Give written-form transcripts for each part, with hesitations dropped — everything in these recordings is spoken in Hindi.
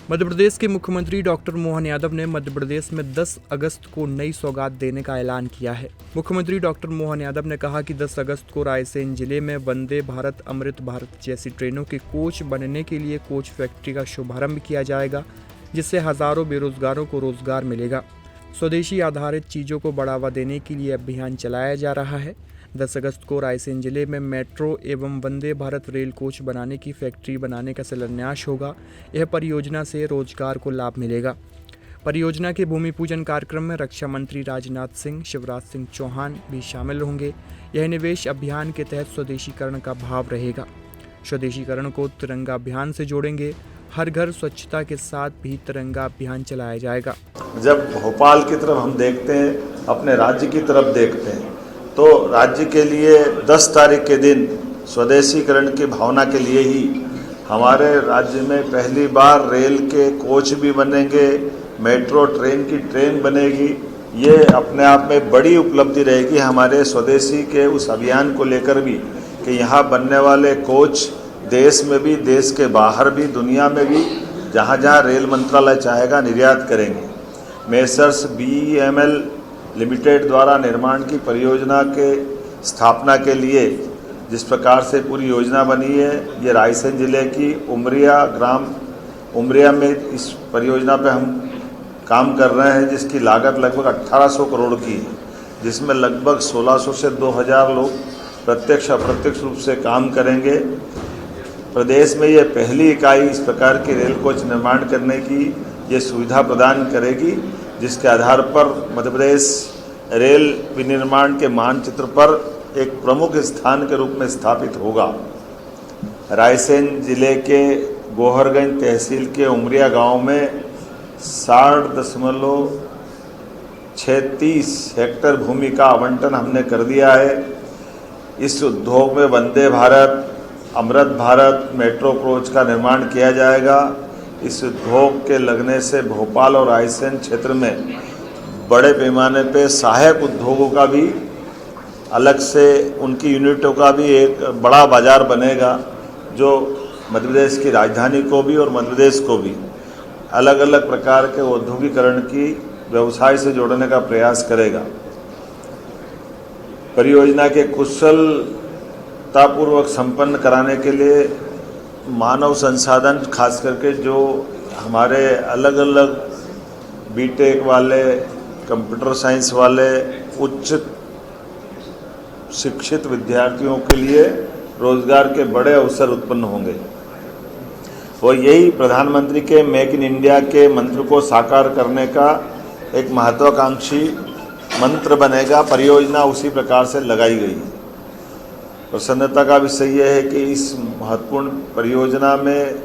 मध्य प्रदेश के मुख्यमंत्री डॉक्टर मोहन यादव ने मध्य प्रदेश में 10 अगस्त को नई सौगात देने का ऐलान किया है। मुख्यमंत्री डॉक्टर मोहन यादव ने कहा कि 10 अगस्त को रायसेन जिले में वंदे भारत, अमृत भारत जैसी ट्रेनों के कोच बनने के लिए कोच फैक्ट्री का शुभारंभ किया जाएगा, जिससे हजारों बेरोजगारों को रोजगार मिलेगा। स्वदेशी आधारित चीज़ों को बढ़ावा देने के लिए अभियान चलाया जा रहा है। 10 अगस्त को रायसेन जिले में मेट्रो एवं वंदे भारत रेल कोच बनाने की फैक्ट्री बनाने का शिलान्यास होगा। यह परियोजना से रोजगार को लाभ मिलेगा। परियोजना के भूमि पूजन कार्यक्रम में रक्षा मंत्री राजनाथ सिंह, शिवराज सिंह चौहान भी शामिल होंगे। यह निवेश अभियान के तहत स्वदेशीकरण का भाव रहेगा। स्वदेशीकरण को तिरंगा अभियान से जोड़ेंगे। हर घर स्वच्छता के साथ भी तिरंगा अभियान चलाया जाएगा। जब भोपाल की तरफ हम देखते हैं, अपने राज्य की तरफ देखते हैं, तो राज्य के लिए 10 तारीख के दिन स्वदेशीकरण की भावना के लिए ही हमारे राज्य में पहली बार रेल के कोच भी बनेंगे, मेट्रो ट्रेन की ट्रेन बनेगी। ये अपने आप में बड़ी उपलब्धि रहेगी हमारे स्वदेशी के उस अभियान को लेकर भी कि यहाँ बनने वाले कोच देश में भी, देश के बाहर भी, दुनिया में भी जहाँ जहाँ रेल मंत्रालय चाहेगा निर्यात करेंगे। मेसर्स BEML लिमिटेड द्वारा निर्माण की परियोजना के स्थापना के लिए जिस प्रकार से पूरी योजना बनी है, ये रायसेन जिले की उमरिया में इस परियोजना पे हम काम कर रहे हैं, जिसकी लागत लगभग 1800 करोड़ की है, जिसमें लगभग 1600 से 2000 लोग प्रत्यक्ष अप्रत्यक्ष रूप से काम करेंगे। प्रदेश में ये पहली इकाई इस प्रकार की रेल कोच निर्माण करने की ये सुविधा प्रदान करेगी, जिसके आधार पर मध्य प्रदेश रेल विनिर्माण के मानचित्र पर एक प्रमुख स्थान के रूप में स्थापित होगा। रायसेन जिले के गोहरगंज तहसील के उमरिया गांव में 60.36 हेक्टेयर भूमि का आवंटन हमने कर दिया है। इस उद्योग में वंदे भारत, अमृत भारत मेट्रो कोच का निर्माण किया जाएगा। इस उद्योग के लगने से भोपाल और रायसेन क्षेत्र में बड़े पैमाने पे सहायक उद्योगों का भी अलग से उनकी यूनिटों का भी एक बड़ा बाजार बनेगा, जो मध्य प्रदेश की राजधानी को भी और मध्य प्रदेश को भी अलग अलग प्रकार के औद्योगिकरण की व्यवसाय से जोड़ने का प्रयास करेगा। परियोजना के कुशलतापूर्वक संपन्न कराने के लिए मानव संसाधन, खास करके जो हमारे अलग अलग बीटेक वाले, कंप्यूटर साइंस वाले उच्च शिक्षित विद्यार्थियों के लिए रोजगार के बड़े अवसर उत्पन्न होंगे। और यही प्रधानमंत्री के मेक इन इंडिया के मंत्र को साकार करने का एक महत्वाकांक्षी मंत्र बनेगा। परियोजना उसी प्रकार से लगाई गई है। प्रसन्नता का विषय यह है कि इस महत्वपूर्ण परियोजना में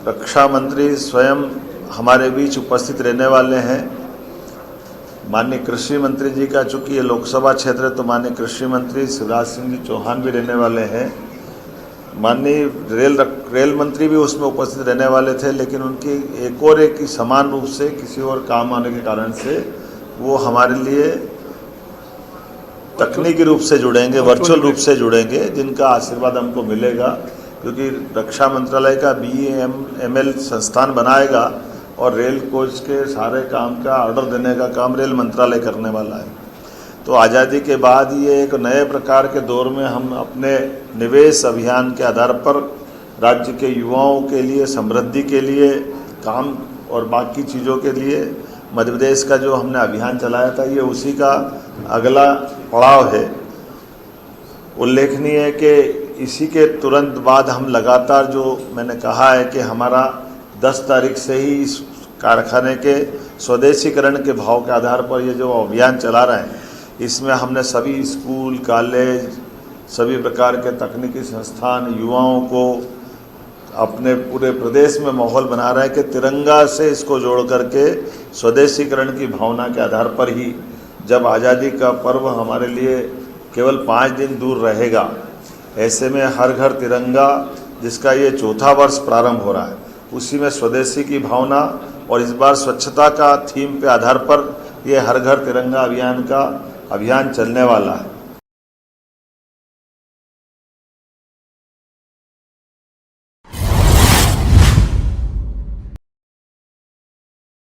रक्षा मंत्री स्वयं हमारे बीच उपस्थित रहने वाले हैं। माननीय कृषि मंत्री जी का, चूँकि ये लोकसभा क्षेत्र है, तो माननीय कृषि मंत्री शिवराज सिंह जी चौहान भी रहने वाले हैं। माननीय रेल मंत्री भी उसमें उपस्थित रहने वाले थे, लेकिन उनकी एक समान रूप से किसी और काम आने के कारण से वो हमारे लिए तकनीकी रूप से जुड़ेंगे, वर्चुअल रूप से जुड़ेंगे, जिनका आशीर्वाद हमको मिलेगा, क्योंकि रक्षा मंत्रालय का BEML संस्थान बनाएगा और रेल कोच के सारे काम का ऑर्डर देने का काम रेल मंत्रालय करने वाला है। तो आज़ादी के बाद ये एक नए प्रकार के दौर में हम अपने निवेश अभियान के आधार पर राज्य के युवाओं के लिए, समृद्धि के लिए, काम और बाकी चीज़ों के लिए मध्य प्रदेश का जो हमने अभियान चलाया था, ये उसी का अगला पड़ाव है। उल्लेखनीय है कि इसी के तुरंत बाद हम लगातार, जो मैंने कहा है कि हमारा 10 तारीख से ही इस कारखाने के स्वदेशीकरण के भाव के आधार पर ये जो अभियान चला रहे हैं, इसमें हमने सभी स्कूल, कॉलेज, सभी प्रकार के तकनीकी संस्थान, युवाओं को अपने पूरे प्रदेश में माहौल बना रहा है कि तिरंगा से इसको जोड़ करके स्वदेशीकरण की भावना के आधार पर ही जब आज़ादी का पर्व हमारे लिए केवल 5 दिन दूर रहेगा, ऐसे में हर घर तिरंगा, जिसका ये 4था वर्ष प्रारंभ हो रहा है, उसी में स्वदेशी की भावना और इस बार स्वच्छता का थीम पे आधार पर ये हर घर तिरंगा अभियान चलने वाला है।